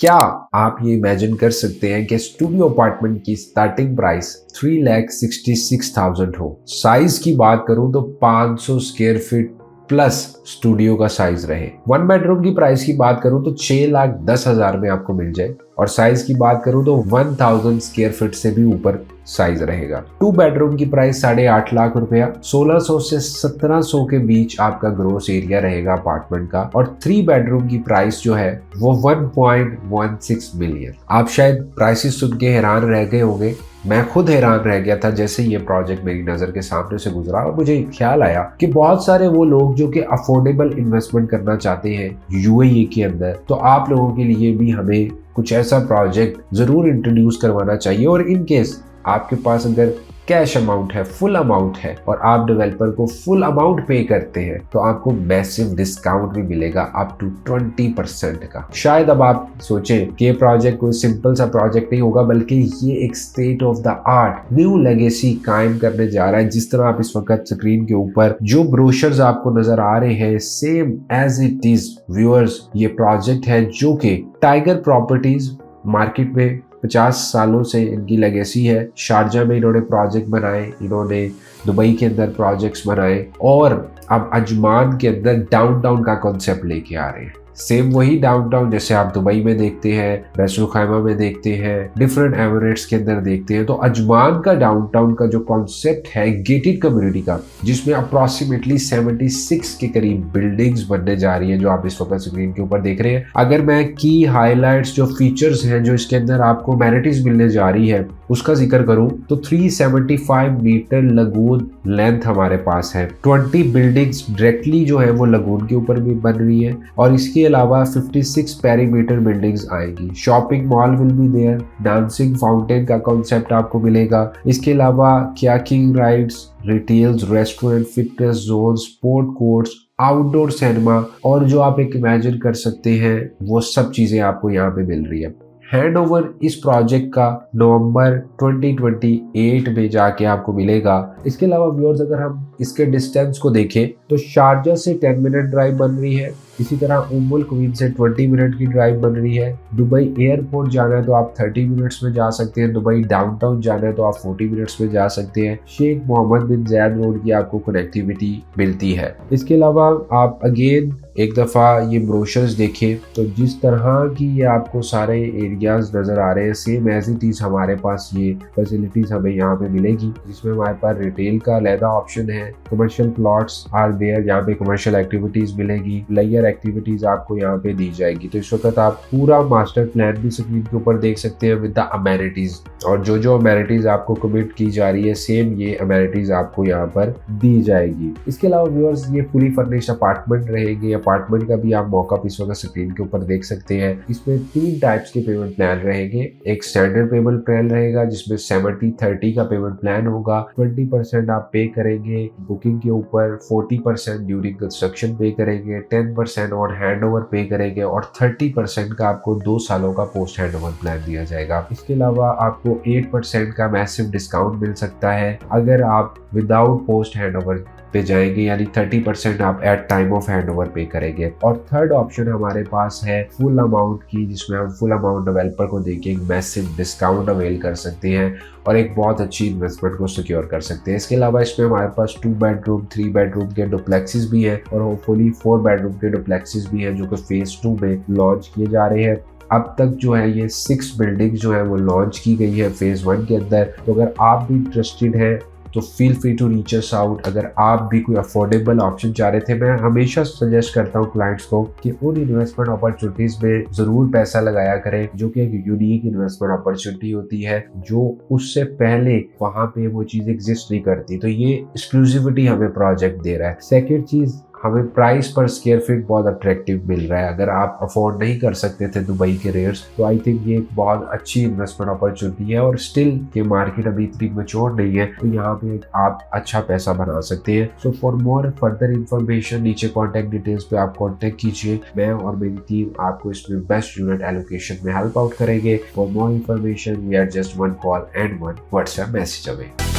क्या आप ये इमेजिन कर सकते हैं कि स्टूडियो अपार्टमेंट की स्टार्टिंग प्राइस 3,66,000 हो। साइज की बात करूं तो 500 स्क्वायर फीट प्लस स्टूडियो का साइज रहे। 1 बेडरूम की प्राइस की बात करूं तो 6,10,000 में आपको मिल जाए, और साइज की बात करूं तो 1000 स्क्वायर फीट से भी ऊपर साइज रहेगा। 2 बेडरूम की प्राइस 8.5 लाख रुपया, 1600 से 1700 के बीच आपका ग्रोस एरिया रहेगा अपार्टमेंट का, और 3 बेडरूम की प्राइस जो है वो 1.16 मिलियन। आप शायद प्राइसेस सुन के हैरान रह गए होंगे, मैं खुद हैरान रह गया था जैसे ये प्रोजेक्ट मेरी नजर के सामने से गुजरा, और मुझे ख्याल आया कि बहुत सारे वो लोग जो कि अफोर्डेबल इन्वेस्टमेंट करना चाहते हैं यूएई के अंदर, तो आप लोगों के लिए भी हमें कुछ ऐसा प्रोजेक्ट जरूर इंट्रोड्यूस करवाना चाहिए। और इन केस आपके पास अगर कैश अमाउंट है, फुल अमाउंट है, और आप डेवलपर को फुल अमाउंट पे करते हैं, तो आपको मैसिव डिस्काउंट भी मिलेगा अप टू 20% का। शायद अब आप सोचें कि ये प्रोजेक्ट कोई सिंपल सा प्रोजेक्ट नहीं होगा, बल्कि ये एक state of the art new legacy कायम करने जा रहा है। जिस तरह आप इस वक्त स्क्रीन के ऊपर जो ब्रोशर्स आपको नजर आ रहे हैं, same as it is viewers, ये प्रोजेक्ट है जो कि टाइगर प्रॉपर्टीज मार्केट में 50 सालों से इनकी लेगेसी है। शारजा में इन्होंने प्रोजेक्ट बनाए, इन्होंने दुबई के अंदर प्रोजेक्ट्स बनाए, और अब अजमान के अंदर डाउनटाउन का कॉन्सेप्ट लेके आ रहे हैं। सेम वही डाउनटाउन जैसे आप दुबई में देखते हैं, रसूल खैमा में देखते हैं, डिफरेंट एमिरेट्स के अंदर देखते हैं। तो अजमान का डाउनटाउन का जो कॉन्सेप्ट है गेटेड कम्युनिटी का, जिसमें अप्रोक्सीमेटली 76 के करीब बिल्डिंग्स बनने जा रही है, जो आप इस वक्त स्क्रीन के ऊपर देख रहे हैं। अगर मैं की हाईलाइट्स जो फीचर्स हैं जो इसके अंदर आपको अमेनिटीज मिलने जा रही है उसका जिक्र करूं तो 375 मीटर लगून लेंथ हमारे पास है। 20 बिल्डिंग्स डायरेक्टली जो है वो लगून के ऊपर भी बन रही है, और इसके अलावा 56 पेरीमीटर बिल्डिंग्स आएंगी। Shopping mall will be there, dancing fountain का कॉन्सेप्ट आपको मिलेगा। इसके अलावा kayaking rides, retails, restaurant, fitness zone, sport courts, outdoor cinema, और जो आप एक इमेजिन कर सकते हैं वो सब चीजें आपको यहाँ पे मिल रही है। हैंडओवर इस प्रोजेक्ट का नवंबर 2028 में जाके आपको मिलेगा। इसके अलावा व्यूअर्स, अगर हम इसके डिस्टेंस को देखें तो शारजा से 10 मिनट ड्राइव बन रही है, इसी तरह उम्मुल क्वीन से 20 मिनट की ड्राइव बन रही है। दुबई एयरपोर्ट जाना है तो आप 30 मिनट्स में जा सकते हैं, दुबई डाउनटाउन जाना है तो आप 40 मिनट्स में जा सकते हैं। शेख मोहम्मद बिन जायद रोड की आपको कनेक्टिविटी मिलती है। इसके अलावा आप अगेन एक दफ़ा ये ब्रोशर्स देखें तो जिस तरह की ये आपको सारे एरियाज नज़र आ रहे हैं, सेम एज इट इज़ हमारे पास ये फैसिलिटीज़ हमें यहाँ पे मिलेगी, जिसमें हमारे पास रिटेल का अलहदा ऑप्शन है। कमर्शियल प्लॉट्स आर देयर, यहाँ पे कमर्शियल एक्टिविटीज़ मिलेगी, लेयर एक्टिविटीज़ आपको यहाँ पे दी जाएगी। तो इस वक्त आप पूरा मास्टर प्लान भी स्क्रीन के ऊपर देख सकते हैं विद द अमेनिटीज़, और जो जो अमेनिटीज़ आपको कमिट की जा रही है सेम ये अमेनिटीज़ आपको यहाँ पर दी जाएगी। इसके अलावा व्यूअर्स, ये फुली फर्निश्ड अपार्टमेंट रहेंगे। अपार्टमेंट का भी आप मौका इस वक्त स्क्रीन के ऊपर देख सकते हैं। इसमें 3 टाइप्स के पेमेंट प्लान रहेंगे। एक स्टैंडर्ड पेमेंट प्लान रहेगा जिसमें 70-30 का पेमेंट प्लान होगा। 20% आप पे करेंगे बुकिंग के ऊपर, 40% ड्यूरिंग कंस्ट्रक्शन पे करेंगे, 10% और हैंडओवर पे करेंगे, और 30% का आपको 2 सालों का पोस्ट हैंडओवर प्लान दिया जाएगा। इसके अलावा आपको 8% का मैसिव डिस्काउंट मिल सकता है अगर आप विदाउट पोस्ट हैंडओवर पे जाएंगे, यानी 30% आप एट टाइम ऑफ हैंडओवर पे करेंगे। और थर्ड ऑप्शन हमारे पास है फुल अमाउंट की, जिसमें हम फुल अमाउंट डेवलपर को देके एक मैसिव डिस्काउंट अवेल कर सकते हैं और एक बहुत अच्छी इन्वेस्टमेंट को सिक्योर कर सकते हैं। इसके अलावा इसमें हमारे पास 2 बेडरूम 3 बेडरूम के डुप्लेक्सेस भी हैं, और होपफुली 4 बेडरूम के डुप्लेक्सेस भी हैं जो कि फेज 2 में लॉन्च किए जा रहे हैं। अब तक जो है ये 6 बिल्डिंग जो है वो लॉन्च की गई है फेज 1 के अंदर। तो अगर आप भी इंटरेस्टेड हैं तो feel free to reach us out. अगर आप भी कोई अफोर्डेबल ऑप्शन चाह रहे थे, मैं हमेशा सजेस्ट करता हूँ क्लाइंट्स को कि उन इन्वेस्टमेंट अपॉर्चुनिटीज में जरूर पैसा लगाया करें जो कि एक यूनिक इन्वेस्टमेंट अपॉर्चुनिटी होती है, जो उससे पहले वहां पे वो चीज एग्जिस्ट नहीं करती। तो ये एक्सक्लूसिविटी हमें प्रोजेक्ट दे रहा है। सेकेंड चीज, हमें प्राइस पर स्क्वायर फीट बहुत अट्रैक्टिव मिल रहा है। अगर आप अफोर्ड नहीं कर सकते थे दुबई के रेट्स, तो आई थिंक ये एक बहुत अच्छी इन्वेस्टमेंट अपॉर्चुनिटी है, और स्टिल ये मार्केट अभी इतनी मैच्योर नहीं है, तो यहाँ पे आप अच्छा पैसा बना सकते हैं। So for more further information नीचे कॉन्टैक्ट डिटेल्स पे आप कॉन्टैक्ट कीजिए। मैं और मेरी टीम आपको इसमें बेस्ट यूनिट एलोकेशन में हेल्प आउट करेंगे। For more information we are just 1 call and 1 WhatsApp message away.